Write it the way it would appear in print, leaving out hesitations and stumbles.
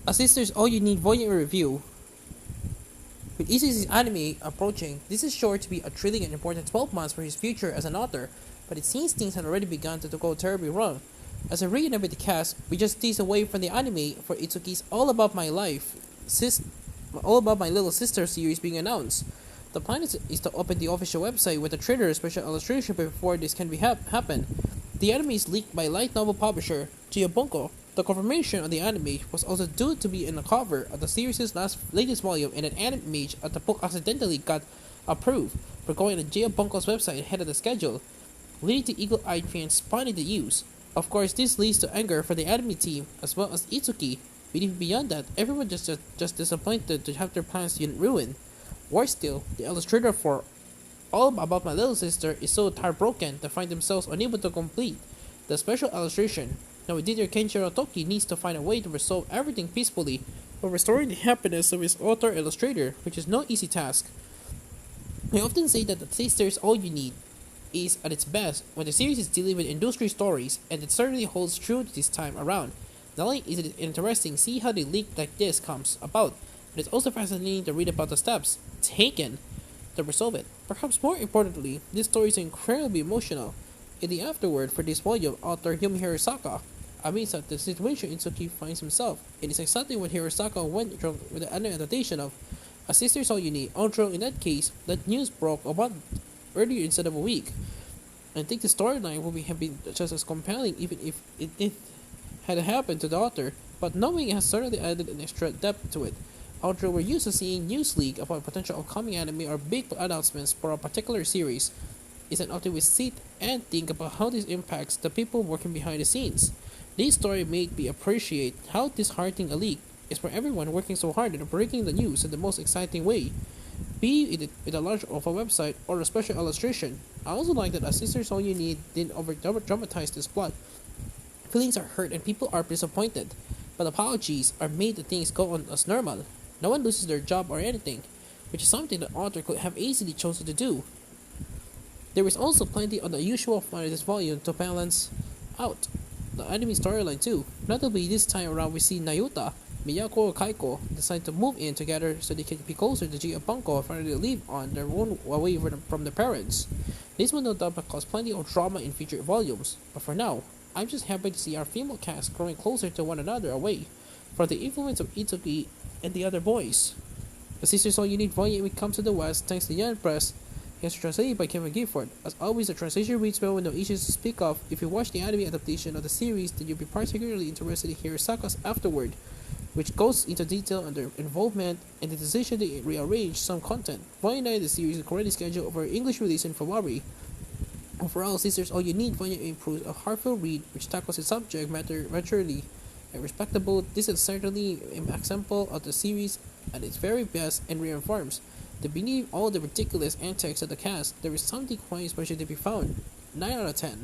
A Sisters All You Need Volume Review. With Isu's anime approaching, this is sure to be a thrilling and important 12 months for his future as an author, but it seems things had already begun to go terribly wrong. As a reunion with the cast, we just teased away from the anime for Itsuki's All About My Life, All About My Little Sister series being announced. The plan is to open the official website with a trailer special illustration before this can happen. The anime is leaked by light novel publisher Giabunko. The confirmation of the anime was also due to be in the cover of the series' latest volume, and an anime image of the book accidentally got approved for going on Giabunko's website ahead of the schedule, leading to eagle-eyed fans spotting the use. Of course, this leads to anger for the anime team as well as Itsuki, but even beyond that, everyone just disappointed to have their plans ruined. Worse still, the illustrator for All About My Little Sister is so heartbroken to find themselves unable to complete the special illustration. Now, editor Kenshiro Toki needs to find a way to resolve everything peacefully while restoring the happiness of his author-illustrator, which is no easy task. I often say that the Sisters All You Need is at its best when the series is dealing with industry stories, and it certainly holds true this time around. Not only is it interesting to see how the leak like this comes about, but it's also fascinating to read about the steps taken to resolve it. Perhaps more importantly, this story is incredibly emotional. In the afterword for this volume, author Yumi Hirosaka admits that the situation Itsuki finds himself. It is exactly what Hirosaka went through with the anime adaptation of A Sister's All You Need, although in that case, that news broke a month earlier instead of a week. I think the storyline would have been just as compelling even if had happened to the author, but knowing it has certainly added an extra depth to it. Although we're used to seeing news leak about potential upcoming anime or big announcements for a particular series, it's an often we sit and think about how this impacts the people working behind the scenes. This story made me appreciate how disheartening a leak is for everyone working so hard at breaking the news in the most exciting way, be it with a large of a website or a special illustration. I also like that A Sister's All You Need didn't over dramatize this plot. Feelings are hurt and people are disappointed, but apologies are made that things go on as normal. No one loses their job or anything, which is something the author could have easily chosen to do. There is also plenty of the usual fun in this volume to balance out the anime storyline too. Notably, this time around we see Nayuta, Miyako, and Kaiko decide to move in together so they can be closer to Giabunko and finally live on their own away from their parents. This will no doubt cause plenty of drama in future volumes, but for now, I'm just happy to see our female cast growing closer to one another away from the influence of Itsuki and the other boys. The Sisters All You Need volume comes to the West thanks to Young Press. It's translated by Kevin Gifford. As always, the translation reads well with no issues to speak of. If you watch the anime adaptation of the series, then you'll be particularly interested in Hirosaka's afterward, which goes into detail on their involvement and the decision to rearrange some content. Volume 9 of the series is currently scheduled for English release in February. Overall, Sisters All You Need volume improves a heartfelt read which tackles the subject matter maturely and respectable. This is certainly an example of the series at its very best and reaffirms that beneath all the ridiculous antics of the cast, there is something quite special to be found. 9 out of 10.